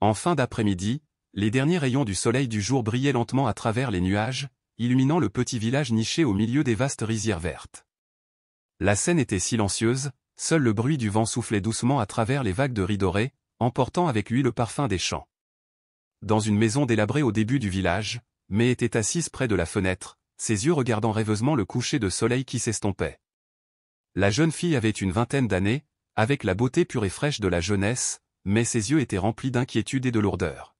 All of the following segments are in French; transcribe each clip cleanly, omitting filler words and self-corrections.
En fin d'après-midi, les derniers rayons du soleil du jour brillaient lentement à travers les nuages, illuminant le petit village niché au milieu des vastes rizières vertes. La scène était silencieuse, seul le bruit du vent soufflait doucement à travers les vagues de riz doré, emportant avec lui le parfum des champs. Dans une maison délabrée au début du village, May était assise près de la fenêtre, ses yeux regardant rêveusement le coucher de soleil qui s'estompait. La jeune fille avait une vingtaine d'années, avec la beauté pure et fraîche de la jeunesse, mais ses yeux étaient remplis d'inquiétude et de lourdeur.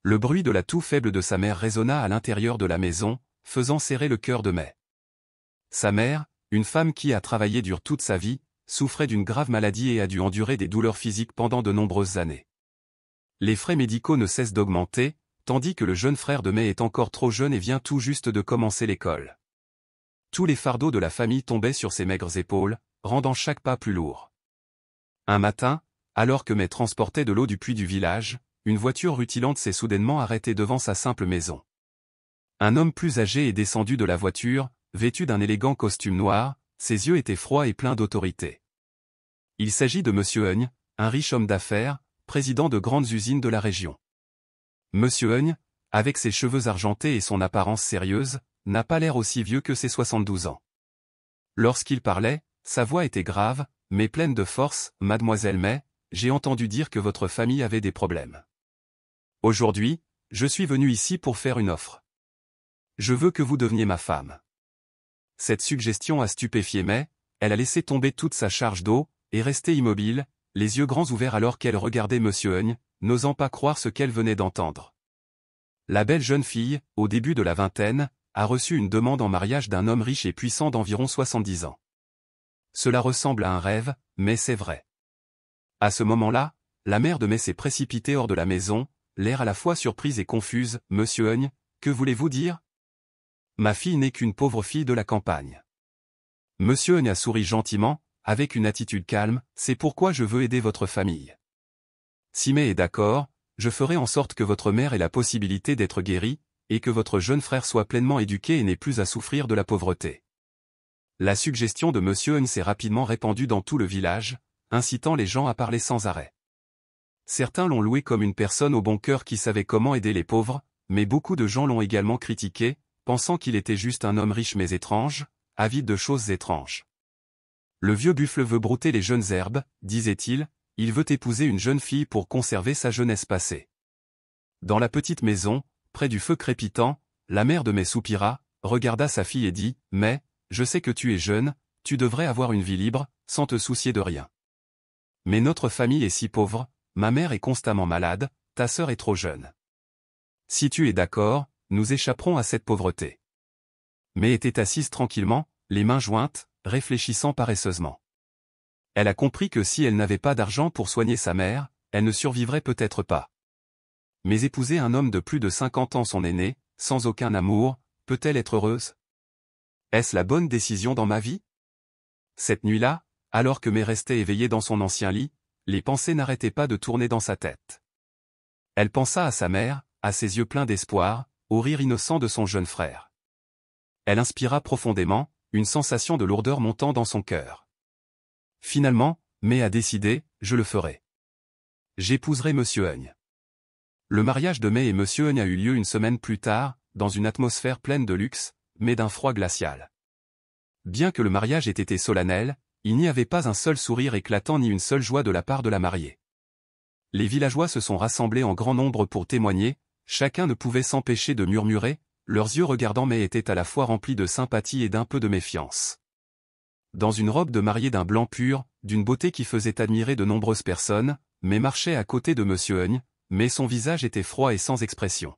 Le bruit de la toux faible de sa mère résonna à l'intérieur de la maison, faisant serrer le cœur de May. Sa mère, une femme qui a travaillé dur toute sa vie, souffrait d'une grave maladie et a dû endurer des douleurs physiques pendant de nombreuses années. Les frais médicaux ne cessent d'augmenter, tandis que le jeune frère de May est encore trop jeune et vient tout juste de commencer l'école. Tous les fardeaux de la famille tombaient sur ses maigres épaules, rendant chaque pas plus lourd. Un matin, alors que May transportait de l'eau du puits du village, une voiture rutilante s'est soudainement arrêtée devant sa simple maison. Un homme plus âgé est descendu de la voiture, vêtu d'un élégant costume noir, ses yeux étaient froids et pleins d'autorité. Il s'agit de Monsieur Hugne, un riche homme d'affaires, président de grandes usines de la région. Monsieur Hugne, avec ses cheveux argentés et son apparence sérieuse, n'a pas l'air aussi vieux que ses 72 ans. Lorsqu'il parlait, sa voix était grave, mais pleine de force. « Mademoiselle May, j'ai entendu dire que votre famille avait des problèmes. Aujourd'hui, je suis venu ici pour faire une offre. Je veux que vous deveniez ma femme. » Cette suggestion a stupéfié May, elle a laissé tomber toute sa charge d'eau, et resté immobile, les yeux grands ouverts alors qu'elle regardait Monsieur Hugne, n'osant pas croire ce qu'elle venait d'entendre. La belle jeune fille, au début de la vingtaine, a reçu une demande en mariage d'un homme riche et puissant d'environ 70 ans. Cela ressemble à un rêve, mais c'est vrai. À ce moment-là, la mère de May s'est précipitée hors de la maison, l'air à la fois surprise et confuse. « Monsieur Hugne, que voulez-vous dire ? Ma fille n'est qu'une pauvre fille de la campagne. » Monsieur Hugne a souri gentiment, avec une attitude calme. « C'est pourquoi je veux aider votre famille. Si May est d'accord, je ferai en sorte que votre mère ait la possibilité d'être guérie, et que votre jeune frère soit pleinement éduqué et n'ait plus à souffrir de la pauvreté. » La suggestion de Monsieur Hugne s'est rapidement répandue dans tout le village, incitant les gens à parler sans arrêt. Certains l'ont loué comme une personne au bon cœur qui savait comment aider les pauvres, mais beaucoup de gens l'ont également critiqué, pensant qu'il était juste un homme riche mais étrange, avide de choses étranges. Le vieux buffle veut brouter les jeunes herbes, disait-il, il veut épouser une jeune fille pour conserver sa jeunesse passée. Dans la petite maison, près du feu crépitant, la mère de May soupira, regarda sa fille et dit « May, je sais que tu es jeune, tu devrais avoir une vie libre, sans te soucier de rien. Mais notre famille est si pauvre, ma mère est constamment malade, ta sœur est trop jeune. Si tu es d'accord, nous échapperons à cette pauvreté. » May était assise tranquillement, les mains jointes, réfléchissant paresseusement. Elle a compris que si elle n'avait pas d'argent pour soigner sa mère, elle ne survivrait peut-être pas. Mais épouser un homme de plus de 50 ans son aîné, sans aucun amour, peut-elle être heureuse? Est-ce la bonne décision dans ma vie? Cette nuit-là, alors que May restait éveillée dans son ancien lit, les pensées n'arrêtaient pas de tourner dans sa tête. Elle pensa à sa mère, à ses yeux pleins d'espoir, au rire innocent de son jeune frère. Elle inspira profondément, une sensation de lourdeur montant dans son cœur. Finalement, May a décidé, je le ferai. J'épouserai Monsieur Hugne. Le mariage de May et Monsieur Hugne a eu lieu une semaine plus tard, dans une atmosphère pleine de luxe, mais d'un froid glacial. Bien que le mariage ait été solennel, il n'y avait pas un seul sourire éclatant ni une seule joie de la part de la mariée. Les villageois se sont rassemblés en grand nombre pour témoigner, chacun ne pouvait s'empêcher de murmurer, leurs yeux regardant May étaient à la fois remplis de sympathie et d'un peu de méfiance. Dans une robe de mariée d'un blanc pur, d'une beauté qui faisait admirer de nombreuses personnes, May marchait à côté de Monsieur Hugne, mais son visage était froid et sans expression.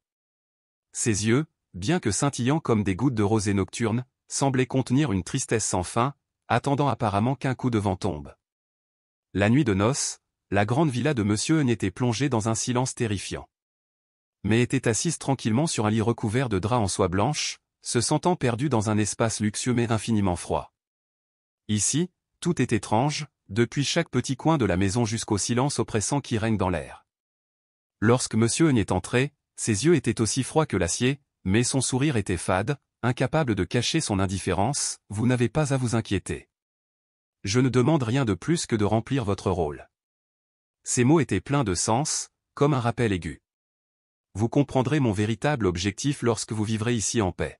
Ses yeux, bien que scintillants comme des gouttes de rosée nocturne, semblaient contenir une tristesse sans fin, attendant apparemment qu'un coup de vent tombe. La nuit de noces, la grande villa de Monsieur Hugne était plongée dans un silence terrifiant. May était assise tranquillement sur un lit recouvert de draps en soie blanche, se sentant perdue dans un espace luxueux mais infiniment froid. Ici, tout est étrange, depuis chaque petit coin de la maison jusqu'au silence oppressant qui règne dans l'air. Lorsque Monsieur Hugne est entré, ses yeux étaient aussi froids que l'acier, mais son sourire était fade, incapable de cacher son indifférence. « Vous n'avez pas à vous inquiéter. Je ne demande rien de plus que de remplir votre rôle. » Ces mots étaient pleins de sens, comme un rappel aigu. Vous comprendrez mon véritable objectif lorsque vous vivrez ici en paix.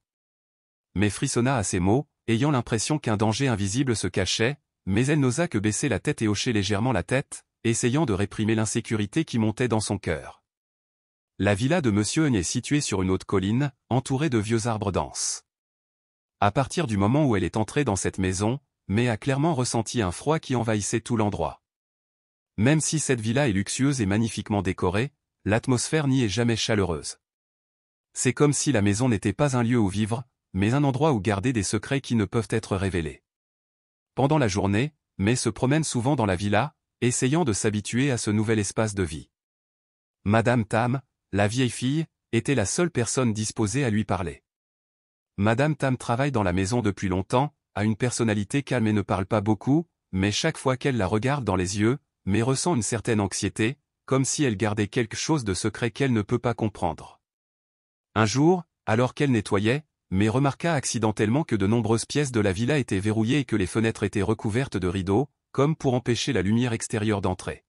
Mais frissonna à ces mots, ayant l'impression qu'un danger invisible se cachait, mais elle n'osa que baisser la tête et hocher légèrement la tête, essayant de réprimer l'insécurité qui montait dans son cœur. La villa de Monsieur Hugh est située sur une haute colline, entourée de vieux arbres denses. À partir du moment où elle est entrée dans cette maison, May a clairement ressenti un froid qui envahissait tout l'endroit. Même si cette villa est luxueuse et magnifiquement décorée, l'atmosphère n'y est jamais chaleureuse. C'est comme si la maison n'était pas un lieu où vivre, mais un endroit où garder des secrets qui ne peuvent être révélés. Pendant la journée, May se promène souvent dans la villa, essayant de s'habituer à ce nouvel espace de vie. Madame Tam, la vieille fille, était la seule personne disposée à lui parler. Madame Tam travaille dans la maison depuis longtemps, a une personnalité calme et ne parle pas beaucoup, mais chaque fois qu'elle la regarde dans les yeux, May ressent une certaine anxiété, comme si elle gardait quelque chose de secret qu'elle ne peut pas comprendre. Un jour, alors qu'elle nettoyait, May remarqua accidentellement que de nombreuses pièces de la villa étaient verrouillées et que les fenêtres étaient recouvertes de rideaux, comme pour empêcher la lumière extérieure d'entrer.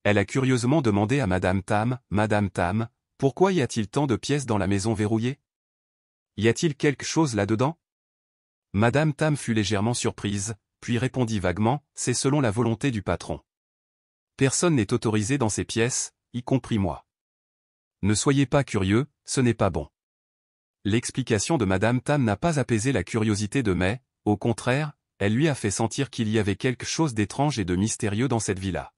Elle a curieusement demandé à Madame Tam, pourquoi y a-t-il tant de pièces dans la maison verrouillée? Y a-t-il quelque chose là-dedans? Madame Tam fut légèrement surprise, puis répondit vaguement, c'est selon la volonté du patron. Personne n'est autorisé dans ces pièces, y compris moi. Ne soyez pas curieux, ce n'est pas bon. L'explication de Madame Tam n'a pas apaisé la curiosité de May, au contraire, elle lui a fait sentir qu'il y avait quelque chose d'étrange et de mystérieux dans cette villa.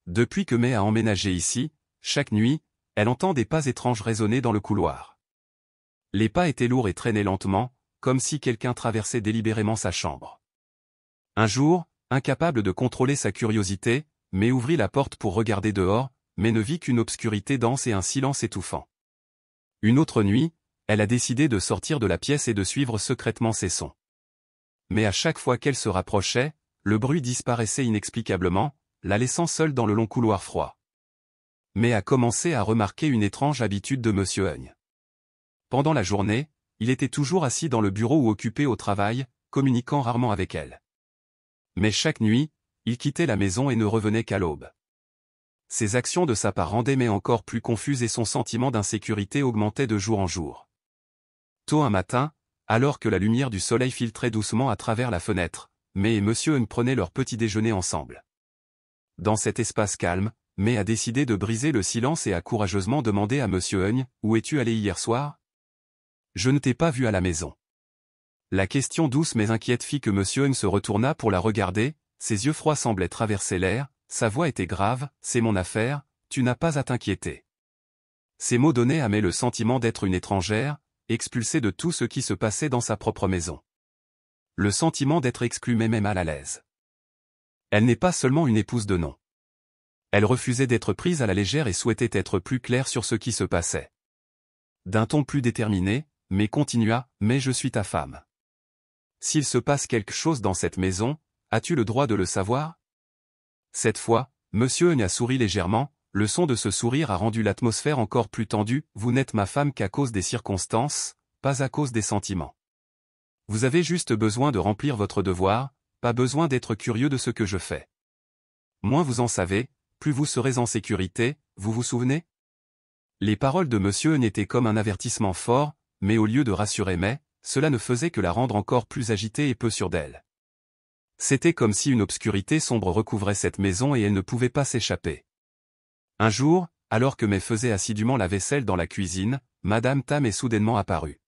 Depuis que May a emménagé ici, chaque nuit, elle entend des pas étranges résonner dans le couloir. Les pas étaient lourds et traînaient lentement, comme si quelqu'un traversait délibérément sa chambre. Un jour, incapable de contrôler sa curiosité, May ouvrit la porte pour regarder dehors, mais ne vit qu'une obscurité dense et un silence étouffant. Une autre nuit, elle a décidé de sortir de la pièce et de suivre secrètement ses sons. Mais à chaque fois qu'elle se rapprochait, le bruit disparaissait inexplicablement, la laissant seule dans le long couloir froid. May a commencé à remarquer une étrange habitude de Monsieur Hugh. Pendant la journée, il était toujours assis dans le bureau ou occupé au travail, communiquant rarement avec elle. Mais chaque nuit, il quittait la maison et ne revenait qu'à l'aube. Ses actions de sa part rendaient May encore plus confuse et son sentiment d'insécurité augmentait de jour en jour. Tôt un matin, alors que la lumière du soleil filtrait doucement à travers la fenêtre, May et Monsieur Hugh prenaient leur petit déjeuner ensemble. Dans cet espace calme, May a décidé de briser le silence et a courageusement demandé à Monsieur Hugh, « Où es-tu allé hier soir ? Je ne t'ai pas vu à la maison. » La question douce mais inquiète fit que Monsieur Hugh se retourna pour la regarder, ses yeux froids semblaient traverser l'air, sa voix était grave, « C'est mon affaire, tu n'as pas à t'inquiéter. » Ces mots donnaient à May le sentiment d'être une étrangère, expulsée de tout ce qui se passait dans sa propre maison. Le sentiment d'être exclue met May mal à l'aise. Elle n'est pas seulement une épouse de nom. Elle refusait d'être prise à la légère et souhaitait être plus claire sur ce qui se passait. D'un ton plus déterminé, May continua, « Mais je suis ta femme. S'il se passe quelque chose dans cette maison, as-tu le droit de le savoir ?» Cette fois, Monsieur Hugh a souri légèrement, le son de ce sourire a rendu l'atmosphère encore plus tendue, « Vous n'êtes ma femme qu'à cause des circonstances, pas à cause des sentiments. Vous avez juste besoin de remplir votre devoir, pas besoin d'être curieux de ce que je fais. Moins vous en savez, plus vous serez en sécurité, vous vous souvenez ?» Les paroles de Monsieur Hugh étaient comme un avertissement fort, mais au lieu de rassurer May, cela ne faisait que la rendre encore plus agitée et peu sûre d'elle. C'était comme si une obscurité sombre recouvrait cette maison et elle ne pouvait pas s'échapper. Un jour, alors que May faisait assidûment la vaisselle dans la cuisine, Madame Tam est soudainement apparue.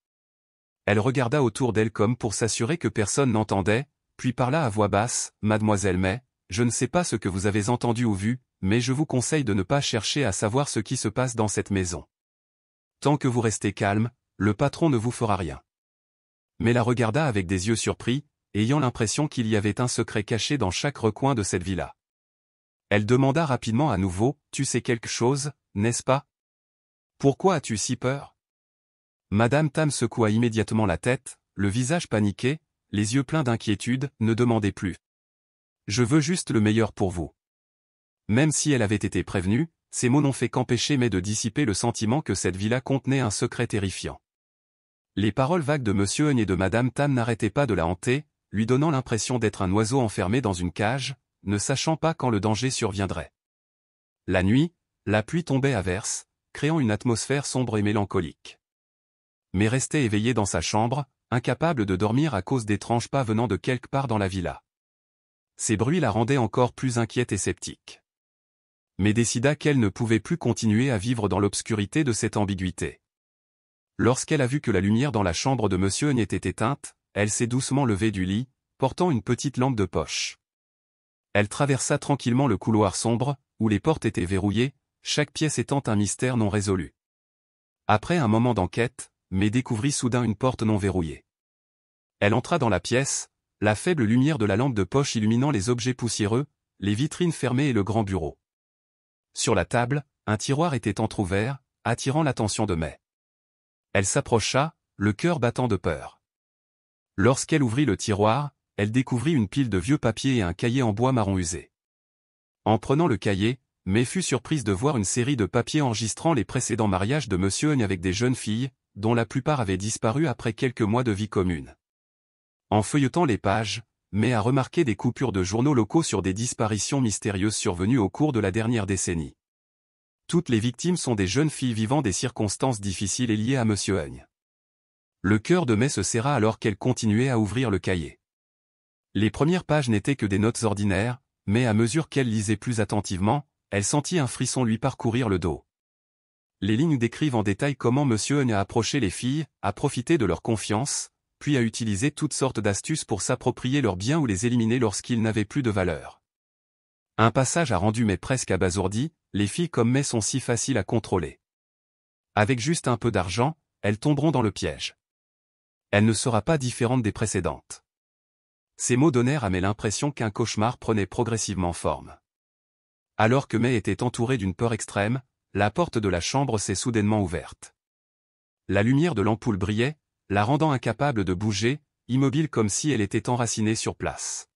Elle regarda autour d'elle comme pour s'assurer que personne n'entendait, puis parla à voix basse, « Mademoiselle May, je ne sais pas ce que vous avez entendu ou vu, mais je vous conseille de ne pas chercher à savoir ce qui se passe dans cette maison. Tant que vous restez calme, le patron ne vous fera rien. » May la regarda avec des yeux surpris, ayant l'impression qu'il y avait un secret caché dans chaque recoin de cette villa. Elle demanda rapidement à nouveau, « Tu sais quelque chose, n'est-ce pas? Pourquoi as-tu si peur ?» Madame Tam secoua immédiatement la tête, le visage paniqué, les yeux pleins d'inquiétude, « Ne demandez plus. Je veux juste le meilleur pour vous. » Même si elle avait été prévenue, ces mots n'ont fait qu'empêcher May de dissiper le sentiment que cette villa contenait un secret terrifiant. Les paroles vagues de Monsieur Hugh et de Madame Tam n'arrêtaient pas de la hanter, lui donnant l'impression d'être un oiseau enfermé dans une cage, ne sachant pas quand le danger surviendrait. La nuit, la pluie tombait à verse, créant une atmosphère sombre et mélancolique. Mais restait éveillé dans sa chambre, incapable de dormir à cause d'étranges pas venant de quelque part dans la villa. Ces bruits la rendaient encore plus inquiète et sceptique. Mais décida qu'elle ne pouvait plus continuer à vivre dans l'obscurité de cette ambiguïté. Lorsqu'elle a vu que la lumière dans la chambre de Monsieur N était éteinte, elle s'est doucement levée du lit, portant une petite lampe de poche. Elle traversa tranquillement le couloir sombre, où les portes étaient verrouillées, chaque pièce étant un mystère non résolu. Après un moment d'enquête, mais découvrit soudain une porte non verrouillée. Elle entra dans la pièce, la faible lumière de la lampe de poche illuminant les objets poussiéreux, les vitrines fermées et le grand bureau. Sur la table, un tiroir était entrouvert, attirant l'attention de May. Elle s'approcha, le cœur battant de peur. Lorsqu'elle ouvrit le tiroir, elle découvrit une pile de vieux papiers et un cahier en bois marron usé. En prenant le cahier, May fut surprise de voir une série de papiers enregistrant les précédents mariages de Monsieur N avec des jeunes filles, dont la plupart avaient disparu après quelques mois de vie commune. En feuilletant les pages, May a remarqué des coupures de journaux locaux sur des disparitions mystérieuses survenues au cours de la dernière décennie. Toutes les victimes sont des jeunes filles vivant des circonstances difficiles et liées à Monsieur N. Le cœur de May se serra alors qu'elle continuait à ouvrir le cahier. Les premières pages n'étaient que des notes ordinaires, mais à mesure qu'elle lisait plus attentivement, elle sentit un frisson lui parcourir le dos. Les lignes décrivent en détail comment Monsieur N a approché les filles, a profité de leur confiance, puis a utilisé toutes sortes d'astuces pour s'approprier leurs biens ou les éliminer lorsqu'ils n'avaient plus de valeur. Un passage a rendu May presque abasourdie, les filles comme May sont si faciles à contrôler. Avec juste un peu d'argent, elles tomberont dans le piège. Elle ne sera pas différente des précédentes. Ces mots donnèrent à May l'impression qu'un cauchemar prenait progressivement forme. Alors que May était entourée d'une peur extrême, la porte de la chambre s'est soudainement ouverte. La lumière de l'ampoule brillait, la rendant incapable de bouger, immobile comme si elle était enracinée sur place.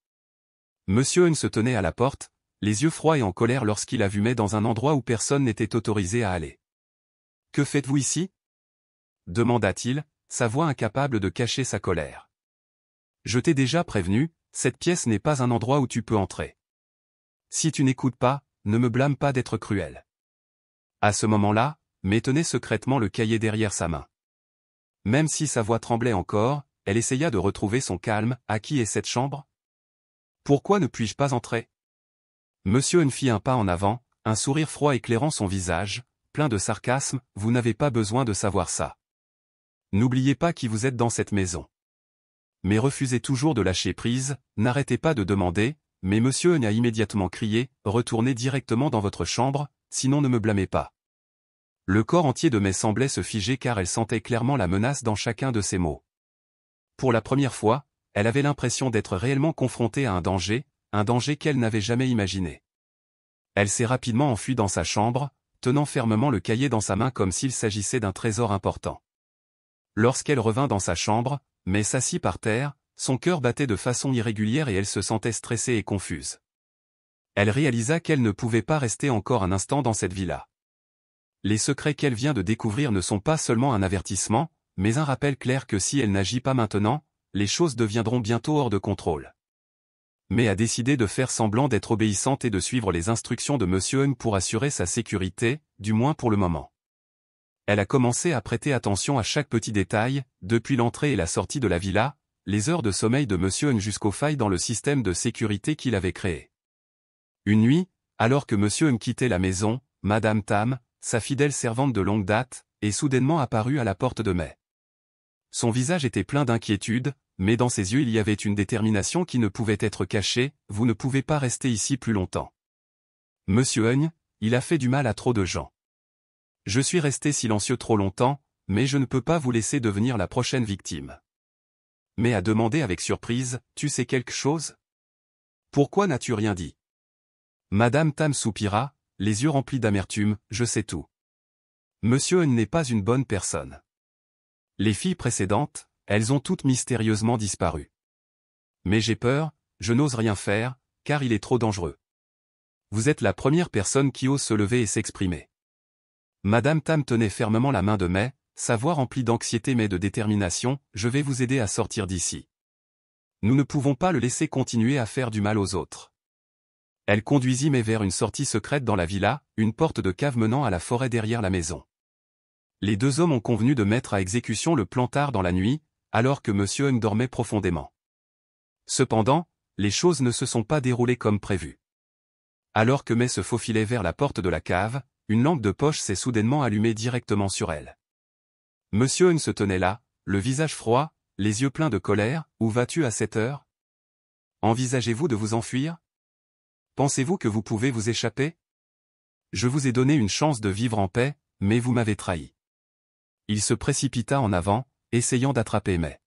Monsieur N se tenait à la porte, les yeux froids et en colère lorsqu'il a vu May dans un endroit où personne n'était autorisé à aller. « Que faites-vous ici » demanda-t-il, sa voix incapable de cacher sa colère. « Je t'ai déjà prévenu, cette pièce n'est pas un endroit où tu peux entrer. Si tu n'écoutes pas, ne me blâme pas d'être cruel. » À ce moment-là, May tenait secrètement le cahier derrière sa main. Même si sa voix tremblait encore, elle essaya de retrouver son calme. « À qui est cette chambre ? Pourquoi ne puis-je pas entrer ?» Monsieur N fit un pas en avant, un sourire froid éclairant son visage, plein de sarcasme. « Vous n'avez pas besoin de savoir ça. N'oubliez pas qui vous êtes dans cette maison. » Mais refusez toujours de lâcher prise, n'arrêtez pas de demander, mais Monsieur N a immédiatement crié, « Retournez directement dans votre chambre, sinon ne me blâmez pas. » Le corps entier de May semblait se figer car elle sentait clairement la menace dans chacun de ses mots. Pour la première fois, elle avait l'impression d'être réellement confrontée à un danger qu'elle n'avait jamais imaginé. Elle s'est rapidement enfuie dans sa chambre, tenant fermement le cahier dans sa main comme s'il s'agissait d'un trésor important. Lorsqu'elle revint dans sa chambre, May s'assit par terre, son cœur battait de façon irrégulière et elle se sentait stressée et confuse. Elle réalisa qu'elle ne pouvait pas rester encore un instant dans cette villa. Les secrets qu'elle vient de découvrir ne sont pas seulement un avertissement, mais un rappel clair que si elle n'agit pas maintenant, les choses deviendront bientôt hors de contrôle. May a décidé de faire semblant d'être obéissante et de suivre les instructions de Monsieur N pour assurer sa sécurité, du moins pour le moment. Elle a commencé à prêter attention à chaque petit détail, depuis l'entrée et la sortie de la villa, les heures de sommeil de Monsieur N jusqu'aux failles dans le système de sécurité qu'il avait créé. Une nuit, alors que Monsieur N quittait la maison, Madame Tam, sa fidèle servante de longue date, est soudainement apparue à la porte de May. Son visage était plein d'inquiétude, mais dans ses yeux il y avait une détermination qui ne pouvait être cachée. « Vous ne pouvez pas rester ici plus longtemps. Monsieur N, il a fait du mal à trop de gens. Je suis resté silencieux trop longtemps, mais je ne peux pas vous laisser devenir la prochaine victime. » May a demandé avec surprise, « Tu sais quelque chose ? Pourquoi n'as-tu rien dit ?» Madame Tam soupira, les yeux remplis d'amertume, « Je sais tout. Monsieur N n'est pas une bonne personne. Les filles précédentes, elles ont toutes mystérieusement disparu. Mais j'ai peur, je n'ose rien faire, car il est trop dangereux. Vous êtes la première personne qui ose se lever et s'exprimer. » Madame Tam tenait fermement la main de May, sa voix remplie d'anxiété mais de détermination, « Je vais vous aider à sortir d'ici. Nous ne pouvons pas le laisser continuer à faire du mal aux autres. Elle conduisit mais vers une sortie secrète dans la villa, une porte de cave menant à la forêt derrière la maison. Les deux hommes ont convenu de mettre à exécution le plan tard dans la nuit, alors que Monsieur Hung dormait profondément. Cependant, les choses ne se sont pas déroulées comme prévu. Alors que May se faufilait vers la porte de la cave, une lampe de poche s'est soudainement allumée directement sur elle. Monsieur Hung se tenait là, le visage froid, les yeux pleins de colère. Où vas-tu à cette heure? Envisagez-vous de vous enfuir? Pensez-vous que vous pouvez vous échapper? Je vous ai donné une chance de vivre en paix, mais vous m'avez trahi. Il se précipita en avant, essayant d'attraper May.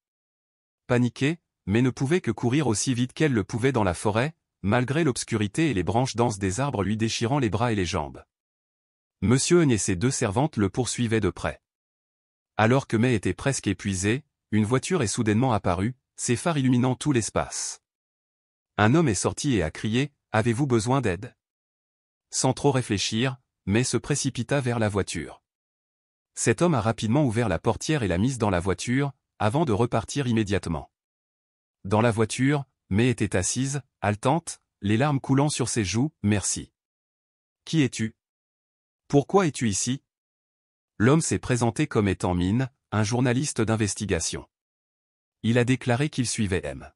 Paniquée, May ne pouvait que courir aussi vite qu'elle le pouvait dans la forêt, malgré l'obscurité et les branches denses des arbres lui déchirant les bras et les jambes. Monsieur Hung et ses deux servantes le poursuivaient de près. Alors que May était presque épuisée, une voiture est soudainement apparue, ses phares illuminant tout l'espace. Un homme est sorti et a crié « Avez-vous besoin d'aide ?» Sans trop réfléchir, May se précipita vers la voiture. Cet homme a rapidement ouvert la portière et l'a mise dans la voiture, avant de repartir immédiatement. Dans la voiture, May était assise, haletante, les larmes coulant sur ses joues. « Merci. Qui es-tu? Pourquoi es-tu ici ?» L'homme s'est présenté comme étant Min, un journaliste d'investigation. Il a déclaré qu'il suivait M.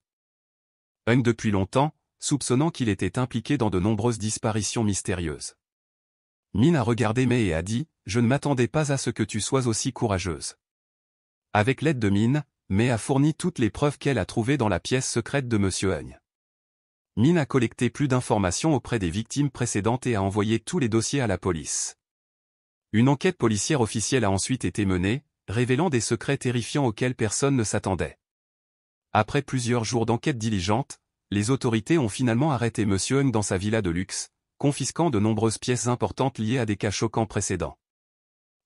Hung depuis longtemps, soupçonnant qu'il était impliqué dans de nombreuses disparitions mystérieuses. Min a regardé May et a dit « Je ne m'attendais pas à ce que tu sois aussi courageuse. » Avec l'aide de Min, May a fourni toutes les preuves qu'elle a trouvées dans la pièce secrète de Monsieur Hung. Min a collecté plus d'informations auprès des victimes précédentes et a envoyé tous les dossiers à la police. Une enquête policière officielle a ensuite été menée, révélant des secrets terrifiants auxquels personne ne s'attendait. Après plusieurs jours d'enquête diligente, les autorités ont finalement arrêté Monsieur Hung dans sa villa de luxe, confisquant de nombreuses pièces importantes liées à des cas choquants précédents.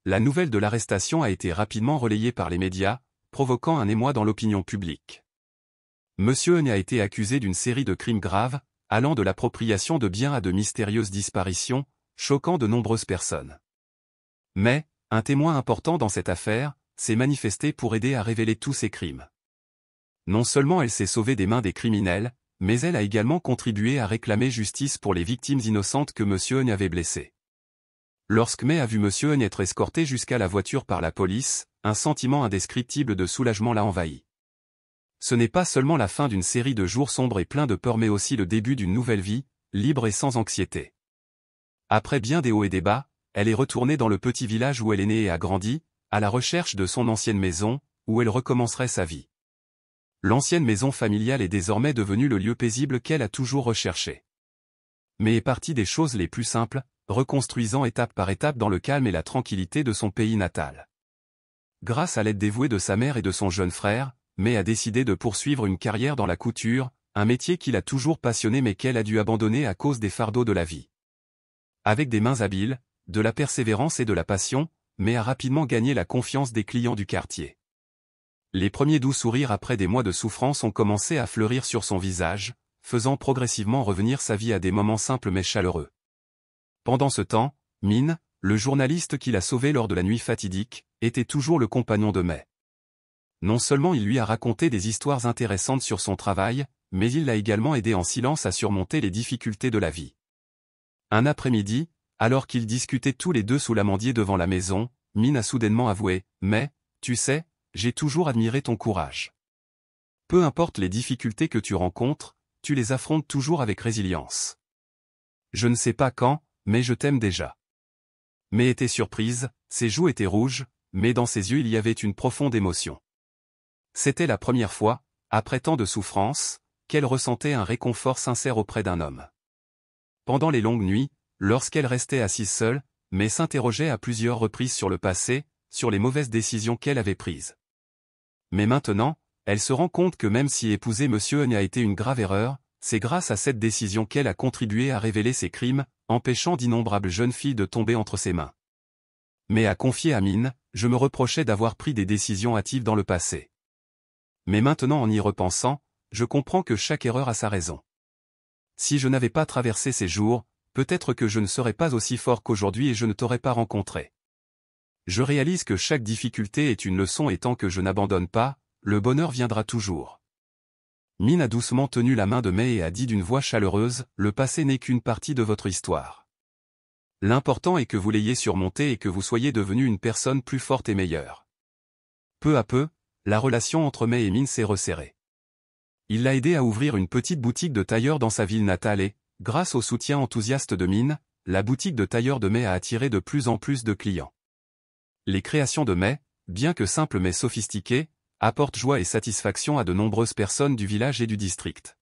La nouvelle de l'arrestation a été rapidement relayée par les médias, provoquant un émoi dans l'opinion publique. Monsieur Hung a été accusé d'une série de crimes graves, allant de l'appropriation de biens à de mystérieuses disparitions, choquant de nombreuses personnes. Mais, un témoin important dans cette affaire, s'est manifesté pour aider à révéler tous ces crimes. Non seulement elle s'est sauvée des mains des criminels, mais elle a également contribué à réclamer justice pour les victimes innocentes que Monsieur Hung avait blessées. Lorsque May a vu Monsieur Hung être escorté jusqu'à la voiture par la police, un sentiment indescriptible de soulagement l'a envahi. Ce n'est pas seulement la fin d'une série de jours sombres et pleins de peur mais aussi le début d'une nouvelle vie, libre et sans anxiété. Après bien des hauts et des bas, elle est retournée dans le petit village où elle est née et a grandi, à la recherche de son ancienne maison, où elle recommencerait sa vie. L'ancienne maison familiale est désormais devenue le lieu paisible qu'elle a toujours recherché. Mais est partie des choses les plus simples, reconstruisant étape par étape dans le calme et la tranquillité de son pays natal. Grâce à l'aide dévouée de sa mère et de son jeune frère, May a décidé de poursuivre une carrière dans la couture, un métier qui l'a toujours passionné mais qu'elle a dû abandonner à cause des fardeaux de la vie. Avec des mains habiles, de la persévérance et de la passion, May a rapidement gagné la confiance des clients du quartier. Les premiers doux sourires après des mois de souffrance ont commencé à fleurir sur son visage, faisant progressivement revenir sa vie à des moments simples mais chaleureux. Pendant ce temps, Min, le journaliste qui l'a sauvé lors de la nuit fatidique, était toujours le compagnon de May. Non seulement il lui a raconté des histoires intéressantes sur son travail, mais il l'a également aidé en silence à surmonter les difficultés de la vie. Un après-midi, alors qu'ils discutaient tous les deux sous l'amandier devant la maison, Min a soudainement avoué « Mais, tu sais, j'ai toujours admiré ton courage. Peu importe les difficultés que tu rencontres, tu les affrontes toujours avec résilience. Je ne sais pas quand, mais je t'aime déjà. » May était surprise, ses joues étaient rouges, mais dans ses yeux il y avait une profonde émotion. C'était la première fois, après tant de souffrances, qu'elle ressentait un réconfort sincère auprès d'un homme. Pendant les longues nuits, lorsqu'elle restait assise seule, May s'interrogeait à plusieurs reprises sur le passé, sur les mauvaises décisions qu'elle avait prises. Mais maintenant, elle se rend compte que même si épouser Monsieur Hung a été une grave erreur, c'est grâce à cette décision qu'elle a contribué à révéler ses crimes, empêchant d'innombrables jeunes filles de tomber entre ses mains. Mais a confié à Min, je me reprochais d'avoir pris des décisions hâtives dans le passé. Mais maintenant en y repensant, je comprends que chaque erreur a sa raison. Si je n'avais pas traversé ces jours, peut-être que je ne serais pas aussi fort qu'aujourd'hui et je ne t'aurais pas rencontré. Je réalise que chaque difficulté est une leçon et tant que je n'abandonne pas, le bonheur viendra toujours. Min a doucement tenu la main de Mai et a dit d'une voix chaleureuse, « Le passé n'est qu'une partie de votre histoire. L'important est que vous l'ayez surmonté et que vous soyez devenu une personne plus forte et meilleure. » Peu à peu, la relation entre Mai et Min s'est resserrée. Il l'a aidé à ouvrir une petite boutique de tailleur dans sa ville natale et, grâce au soutien enthousiaste de Min, la boutique de tailleur de Mai a attiré de plus en plus de clients. Les créations de Mai, bien que simples mais sophistiquées, apportent joie et satisfaction à de nombreuses personnes du village et du district.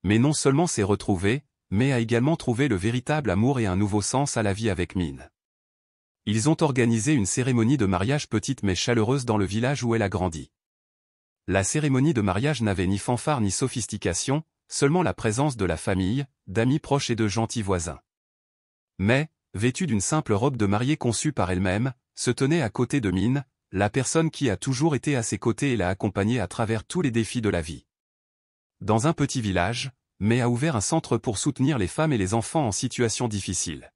Mais non seulement s'est retrouvé, mais a également trouvé le véritable amour et un nouveau sens à la vie avec Min. Ils ont organisé une cérémonie de mariage petite mais chaleureuse dans le village où elle a grandi. La cérémonie de mariage n'avait ni fanfare ni sophistication, seulement la présence de la famille, d'amis proches et de gentils voisins. Mais, vêtue d'une simple robe de mariée conçue par elle-même, se tenait à côté de Min, la personne qui a toujours été à ses côtés et l'a accompagnée à travers tous les défis de la vie. Dans un petit village, Mai a ouvert un centre pour soutenir les femmes et les enfants en situation difficile.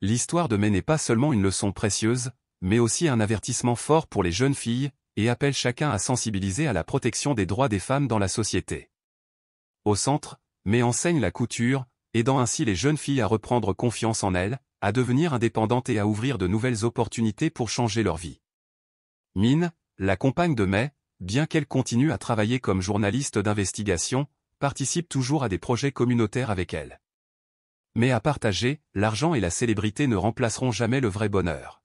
L'histoire de Mai n'est pas seulement une leçon précieuse, mais aussi un avertissement fort pour les jeunes filles, et appelle chacun à sensibiliser à la protection des droits des femmes dans la société. Au centre, Mai enseigne la couture, aidant ainsi les jeunes filles à reprendre confiance en elles, à devenir indépendantes et à ouvrir de nouvelles opportunités pour changer leur vie. Min, la compagne de Mai, bien qu'elle continue à travailler comme journaliste d'investigation, participe toujours à des projets communautaires avec elle. Mais à partager, l'argent et la célébrité ne remplaceront jamais le vrai bonheur.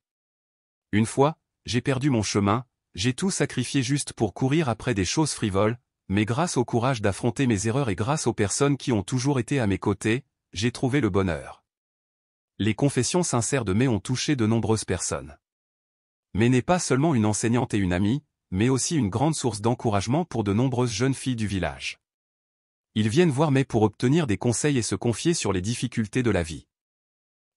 Une fois, j'ai perdu mon chemin, j'ai tout sacrifié juste pour courir après des choses frivoles, mais grâce au courage d'affronter mes erreurs et grâce aux personnes qui ont toujours été à mes côtés, j'ai trouvé le bonheur. Les confessions sincères de Mai ont touché de nombreuses personnes. Mai n'est pas seulement une enseignante et une amie, mais aussi une grande source d'encouragement pour de nombreuses jeunes filles du village. Ils viennent voir Mai pour obtenir des conseils et se confier sur les difficultés de la vie.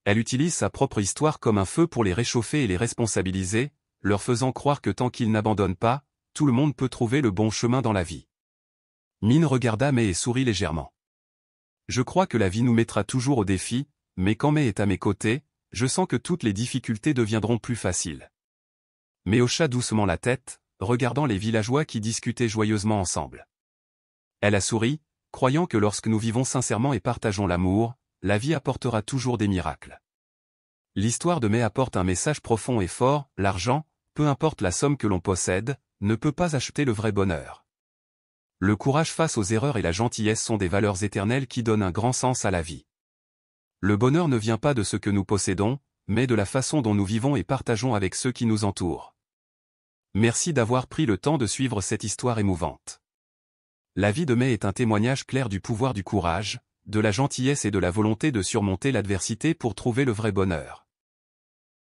Elle utilise sa propre histoire comme un feu pour les réchauffer et les responsabiliser, leur faisant croire que tant qu'ils n'abandonnent pas, tout le monde peut trouver le bon chemin dans la vie. Min regarda Mai et sourit légèrement. Je crois que la vie nous mettra toujours au défi, mais quand Mai est à mes côtés, je sens que toutes les difficultés deviendront plus faciles. Mai hocha doucement la tête, regardant les villageois qui discutaient joyeusement ensemble. Elle a souri, croyant que lorsque nous vivons sincèrement et partageons l'amour, la vie apportera toujours des miracles. L'histoire de Mai apporte un message profond et fort, l'argent, peu importe la somme que l'on possède, ne peut pas acheter le vrai bonheur. Le courage face aux erreurs et la gentillesse sont des valeurs éternelles qui donnent un grand sens à la vie. Le bonheur ne vient pas de ce que nous possédons, mais de la façon dont nous vivons et partageons avec ceux qui nous entourent. Merci d'avoir pris le temps de suivre cette histoire émouvante. La vie de Mai est un témoignage clair du pouvoir du courage, de la gentillesse et de la volonté de surmonter l'adversité pour trouver le vrai bonheur.